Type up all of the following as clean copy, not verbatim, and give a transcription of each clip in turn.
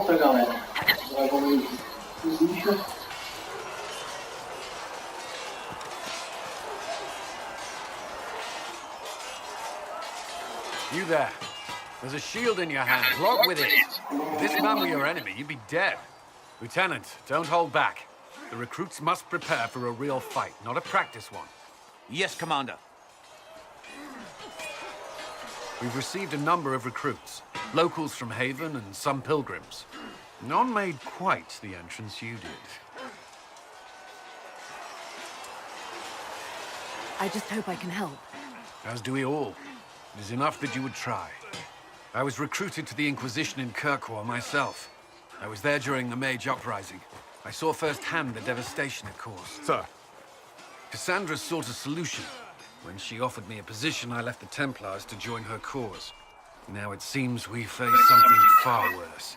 outra, galera. Dragon Inquisition. You there. There's a shield in your hand. Log with it. If this man were your enemy, you'd be dead. Lieutenant, don't hold back. The recruits must prepare for a real fight, not a practice one. Yes, Commander. We've received a number of recruits. Locals from Haven and some pilgrims. None made quite the entrance you did. I just hope I can help. As do we all. It is enough that you would try. I was recruited to the Inquisition in Kirkwall myself. I was there during the Mage Uprising. I saw firsthand the devastation it caused. Sir. Cassandra sought a solution. When she offered me a position, I left the Templars to join her cause. Now it seems we face something far worse.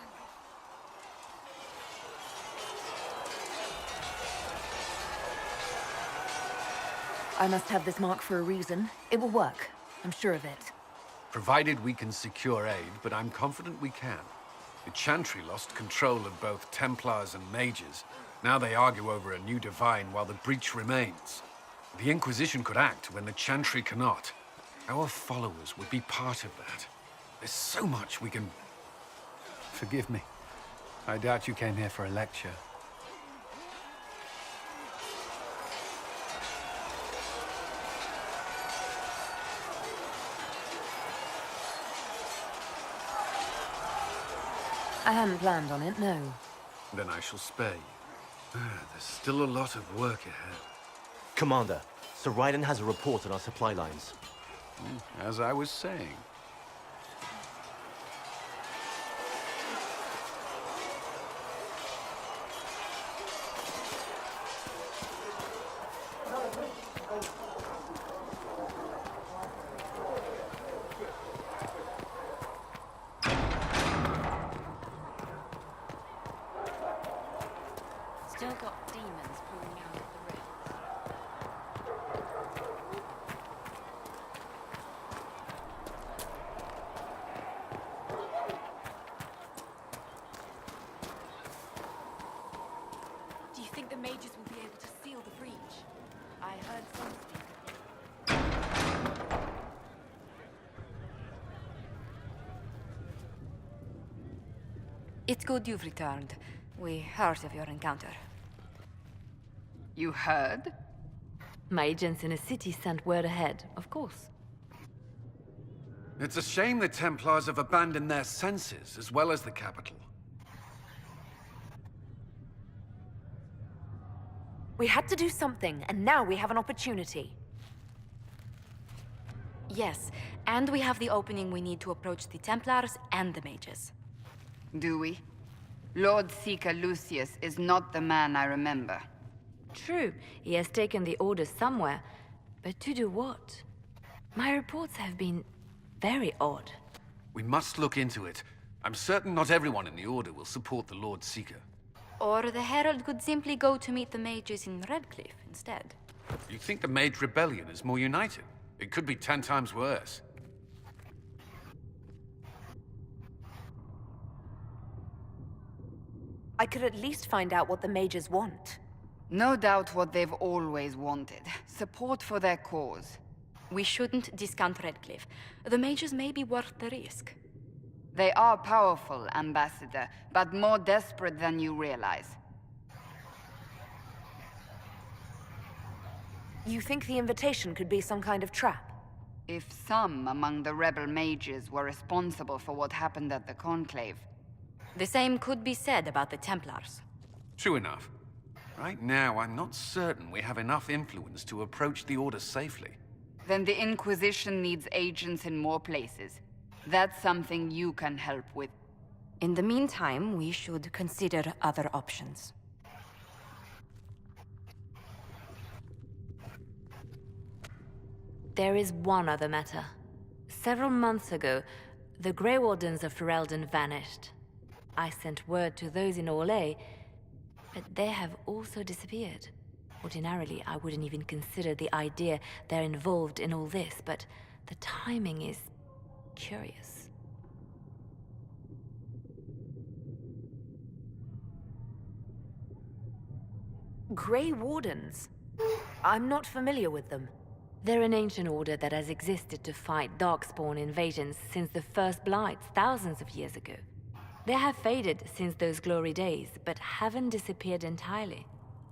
I must have this mark for a reason. It will work. I'm sure of it. Provided we can secure aid, but I'm confident we can. The Chantry lost control of both Templars and Mages. Now they argue over a new divine while the breach remains. The Inquisition could act when the Chantry cannot. Our followers would be part of that. There's so much we can... Forgive me. I doubt you came here for a lecture. I hadn't planned on it, no. Then I shall spare you. There's still a lot of work ahead. Commander, Sir Raiden has a report on our supply lines. As I was saying. Still got demons pouring out of the rift. Do you think the mages will be able to seal the breach? I heard some speak. It's good you've returned. We heard of your encounter. You heard? My agents in a city sent word ahead, of course. It's a shame the Templars have abandoned their senses, as well as the capital. We had to do something, and now we have an opportunity. Yes, and we have the opening we need to approach the Templars and the mages. Do we? Lord Seeker Lucius is not the man I remember. True, he has taken the orders somewhere, but to do what? My reports have been very odd. We must look into it. I'm certain not everyone in the Order will support the Lord Seeker. Or the Herald could simply go to meet the mages in Redcliffe instead. You think the Mage Rebellion is more united? It could be 10 times worse. I could at least find out what the mages want. No doubt what they've always wanted. Support for their cause. We shouldn't discount Redcliffe. The mages may be worth the risk. They are powerful, Ambassador, but more desperate than you realize. You think the invitation could be some kind of trap? If some among the rebel mages were responsible for what happened at the Conclave. The same could be said about the Templars. True enough. Right now, I'm not certain we have enough influence to approach the Order safely. Then the Inquisition needs agents in more places. That's something you can help with. In the meantime, we should consider other options. There is one other matter. Several months ago, the Grey Wardens of Ferelden vanished. I sent word to those in Orlais, but they have also disappeared. Ordinarily, I wouldn't even consider the idea they're involved in all this, but the timing is curious. Grey Wardens? I'm not familiar with them. They're an ancient order that has existed to fight Darkspawn invasions since the first Blights thousands of years ago. They have faded since those glory days, but haven't disappeared entirely.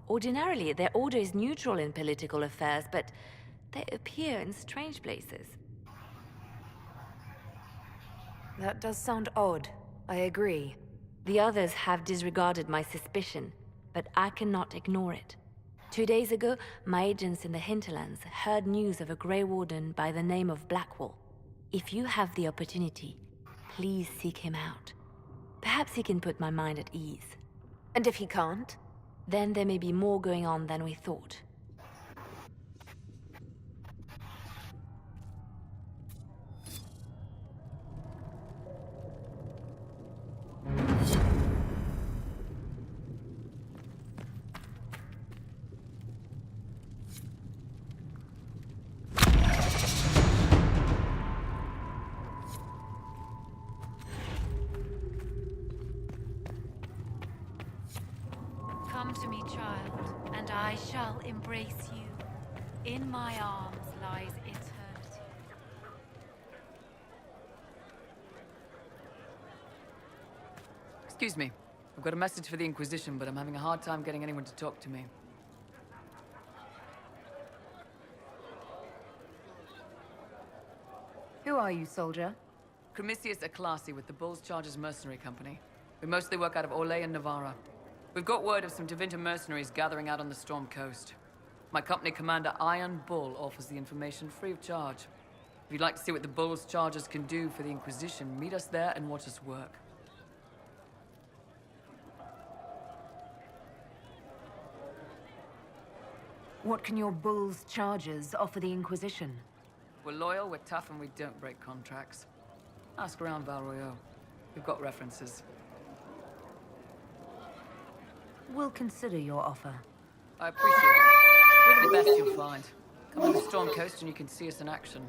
Ordinarily, their order is neutral in political affairs, but they appear in strange places. That does sound odd. I agree. The others have disregarded my suspicion, but I cannot ignore it. 2 days ago, my agents in the hinterlands heard news of a Grey Warden by the name of Blackwall. If you have the opportunity, please seek him out. Perhaps he can put my mind at ease. And if he can't? Then there may be more going on than we thought. Come to me, child, and I shall embrace you. In my arms lies eternity. Excuse me. I've got a message for the Inquisition, but I'm having a hard time getting anyone to talk to me. Who are you, soldier? Cremisius Aclasi with the Bull's Chargers Mercenary Company. We mostly work out of Orlais and Navarra. We've got word of some Tevinter mercenaries gathering out on the Storm Coast. My company commander, Iron Bull, offers the information free of charge. If you'd like to see what the Bull's Chargers can do for the Inquisition, meet us there and watch us work. What can your Bull's Chargers offer the Inquisition? We're loyal, we're tough, and we don't break contracts. Ask around Val Royeaux. We've got references. We'll consider your offer. I appreciate it. We're the best you'll find. Come to the Storm Coast and you can see us in action.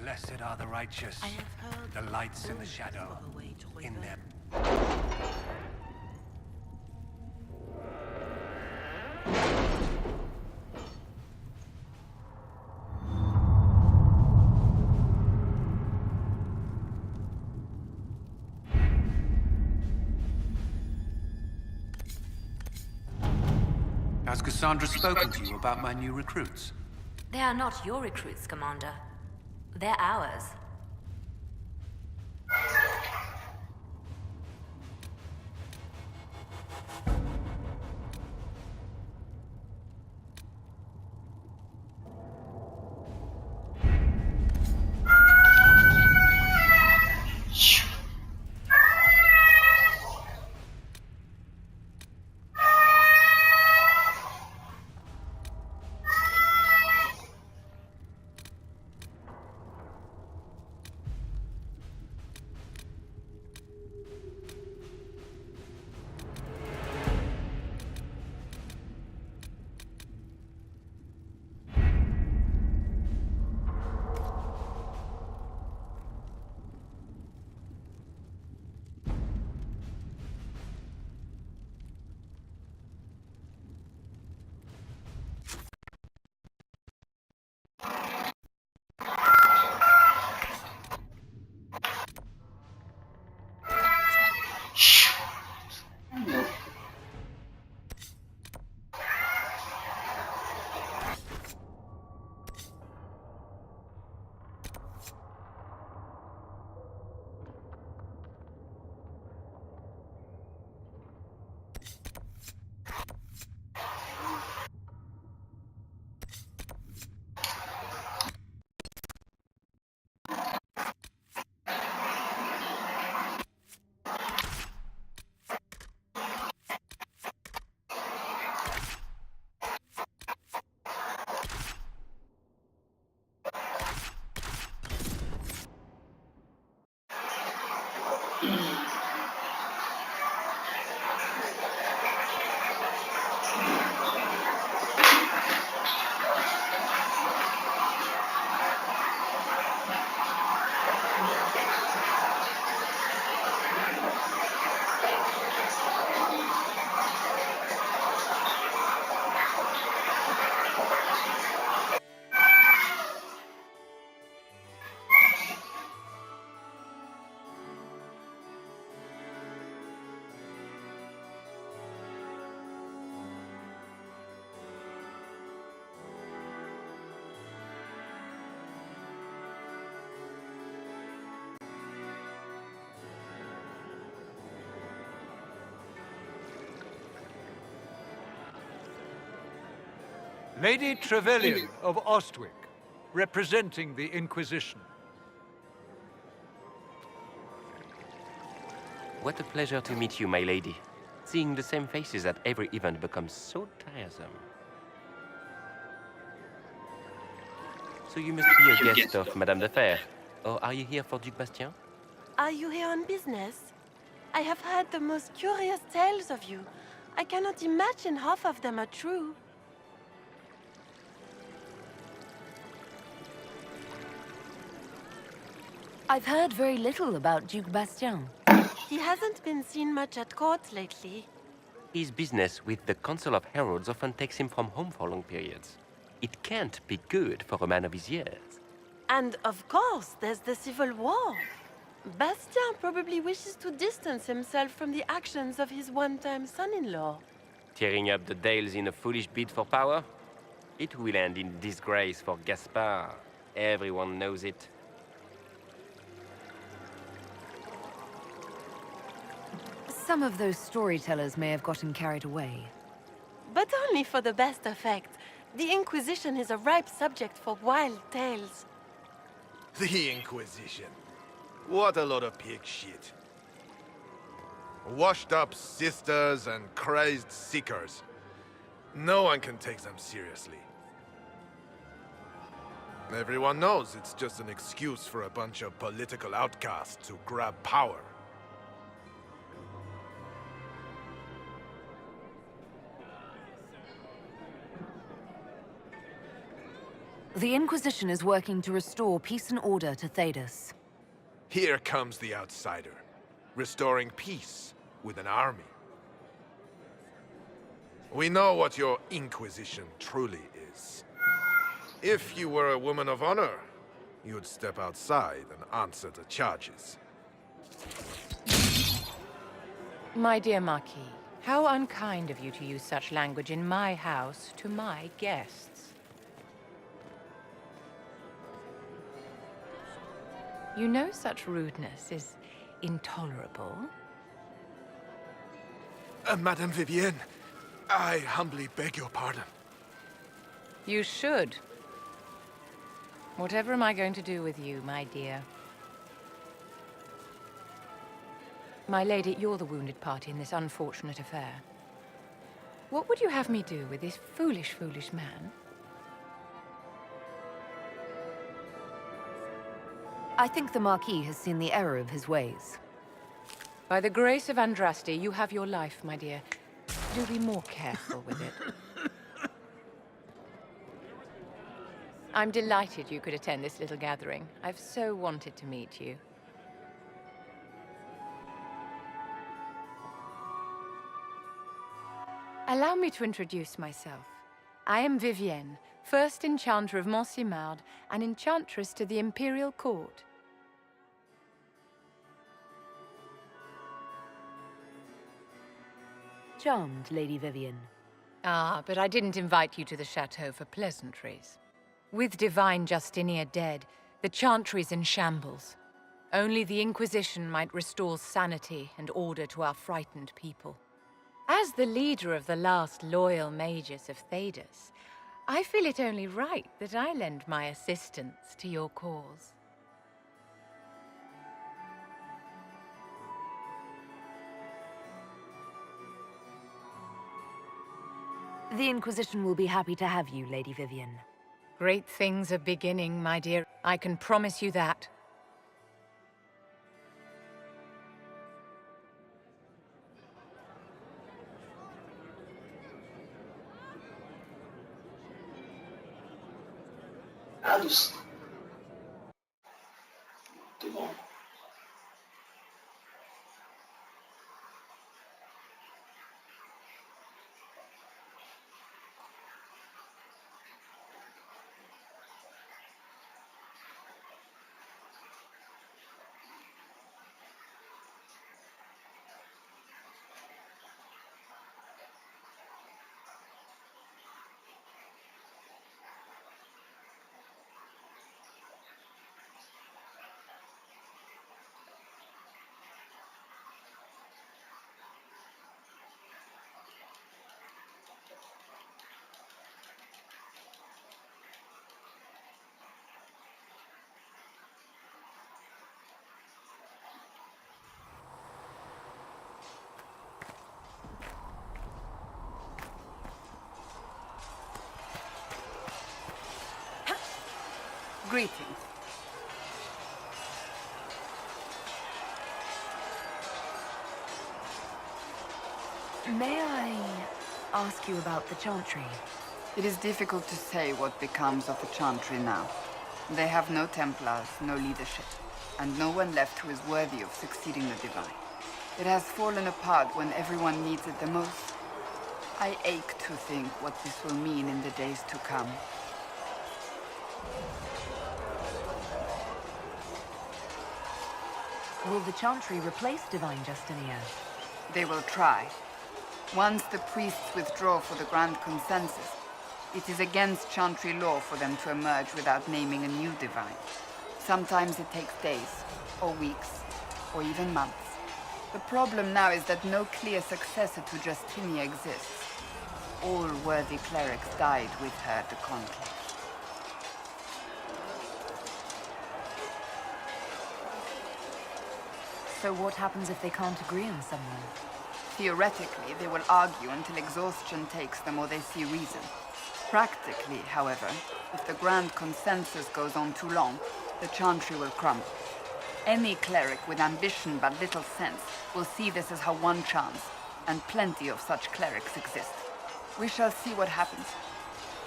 Blessed are the righteous, the lights in the shadow, in them. Cassandra spoken to you about my new recruits? They are not your recruits, Commander. They're ours. Lady Trevelyan of Ostwick, representing the Inquisition. What a pleasure to meet you, my lady. Seeing the same faces at every event becomes so tiresome. So you must be a guest of Madame de Fer. Or are you here for Duc Bastien? Are you here on business? I have heard the most curious tales of you. I cannot imagine half of them are true. I've heard very little about Duke Bastien. He hasn't been seen much at court lately. His business with the Council of Heralds often takes him from home for long periods. It can't be good for a man of his years. And of course, there's the civil war. Bastien probably wishes to distance himself from the actions of his one-time son-in-law. Tearing up the Dales in a foolish bid for power? It will end in disgrace for Gaspard. Everyone knows it. Some of those storytellers may have gotten carried away. But only for the best effect. The Inquisition is a ripe subject for wild tales. The Inquisition. What a lot of pig shit. Washed up sisters and crazed seekers. No one can take them seriously. Everyone knows it's just an excuse for a bunch of political outcasts to grab power. The Inquisition is working to restore peace and order to Thedas. Here comes the outsider, restoring peace with an army. We know what your Inquisition truly is. If you were a woman of honor, you'd step outside and answer the charges. My dear Marquis, How unkind of you to use such language in my house to my guests. You know such rudeness is intolerable. Madame Vivienne, I humbly beg your pardon. You should. Whatever am I going to do with you, my dear? My lady, you're the wounded party in this unfortunate affair. What would you have me do with this foolish, foolish man? I think the Marquis has seen the error of his ways. By the grace of Andraste, you have your life, my dear. Do be more careful with it. I'm delighted you could attend this little gathering. I've so wanted to meet you. Allow me to introduce myself. I am Vivienne, first Enchanter of Montsimard and Enchantress to the Imperial Court. Charmed, Lady Vivienne. Ah, but I didn't invite you to the chateau for pleasantries. With Divine Justinia dead, the Chantry's in shambles. Only the Inquisition might restore sanity and order to our frightened people. As the leader of the last loyal mages of Thedas, I feel it only right that I lend my assistance to your cause. The Inquisition will be happy to have you, Lady Vivienne. Great things are beginning, my dear. I can promise you that. Dados. Muito bom. Greetings. May I ask you about the Chantry? It is difficult to say what becomes of the Chantry now. They have no Templars, no leadership, and no one left who is worthy of succeeding the Divine. It has fallen apart when everyone needs it the most. I ache to think what this will mean in the days to come. Will the Chantry replace Divine Justinia? They will try. Once the priests withdraw for the Grand Consensus, it is against Chantry law for them to emerge without naming a new Divine. Sometimes it takes days, or weeks, or even months. The problem now is that no clear successor to Justinia exists. All worthy clerics died with her at the Conclave. So what happens if they can't agree on someone? Theoretically, they will argue until exhaustion takes them or they see reason. Practically, however, if the Grand Consensus goes on too long, the Chantry will crumble. Any cleric with ambition but little sense will see this as her one chance, and plenty of such clerics exist. We shall see what happens.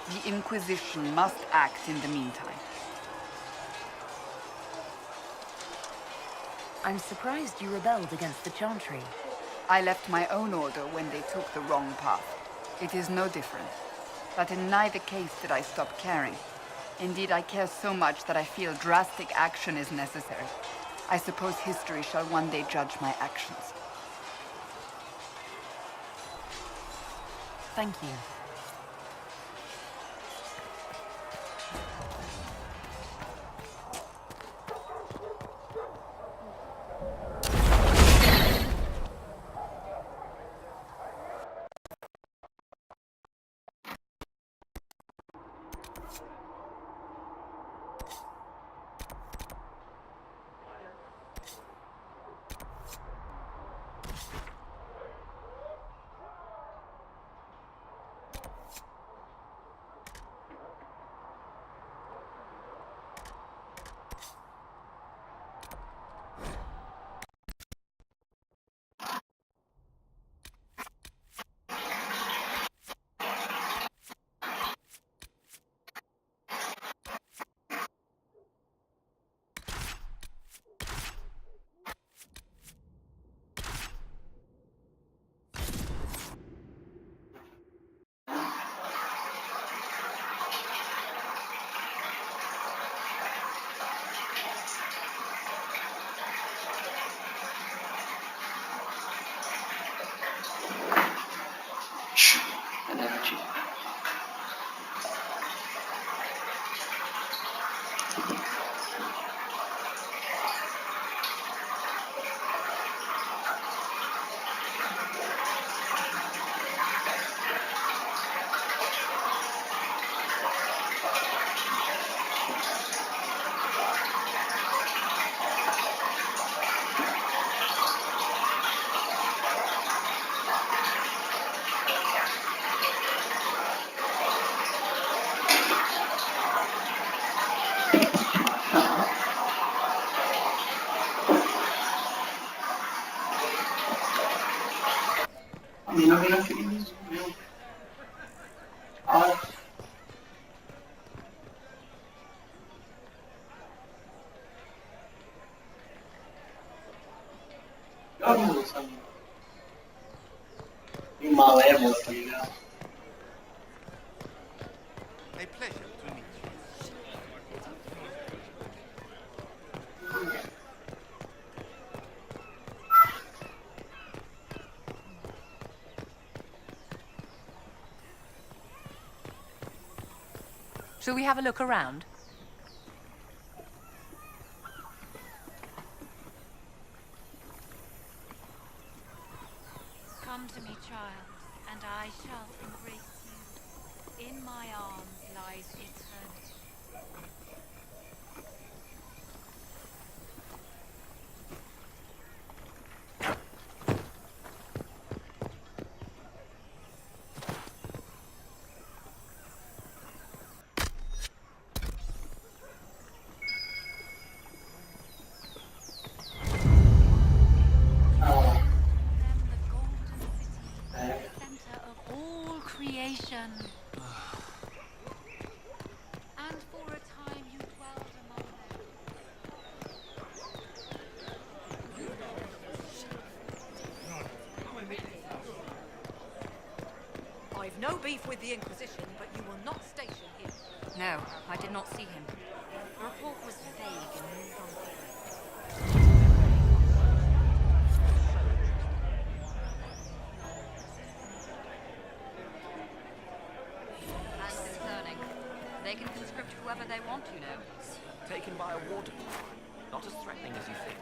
The Inquisition must act in the meantime. I'm surprised you rebelled against the Chantry. I left my own order when they took the wrong path. It is no different. But in neither case did I stop caring. Indeed, I care so much that I feel drastic action is necessary. I suppose history shall one day judge my actions. Thank you. Energy. A mí no me feliz, meu. Ah. Eu não sabia. E malévola, tá ligado? A pleasure to meet you. Shall we have a look around? Come to me, child, and I shall embrace you. In my arms lies eternity. Center of all creation. And for a time you dwelled among them. I've no beef with the Inquisition, but you will not station here. No, I did not see him. The report was vague and moved on quickly. And concerning. They can conscript whoever they want, you know. Taken by a warden. Not as threatening as you think.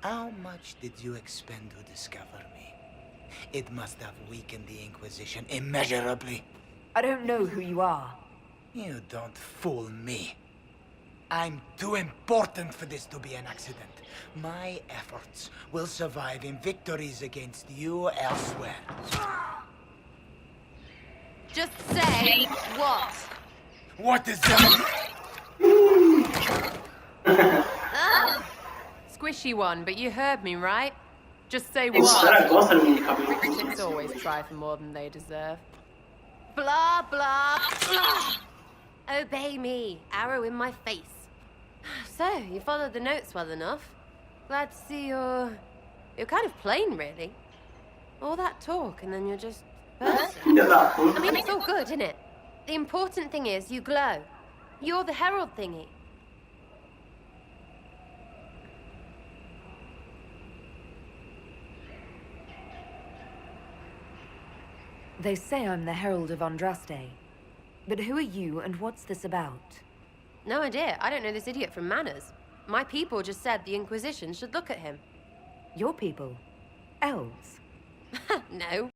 How much did you expend to discover me? It must have weakened the Inquisition immeasurably. I don't know who you are. You don't fool me. I'm too important for this to be an accident. My efforts will survive in victories against you elsewhere. Just say what? What is that? Squishy one, but you heard me, right? Just say Sarà what? cosa non capisco. Critics always try for more than they deserve. Blah, blah, blah. Obey me. Arrow in my face. So, you followed the notes well enough. Glad to see you're kind of plain, really. All that talk, and then you're just... I mean, it's all good, isn't it? The important thing is you glow. You're the herald thingy. They say I'm the Herald of Andraste. But who are you, and what's this about? No idea. I don't know this idiot from Manners. My people just said the Inquisition should look at him. Your people? Elves? No.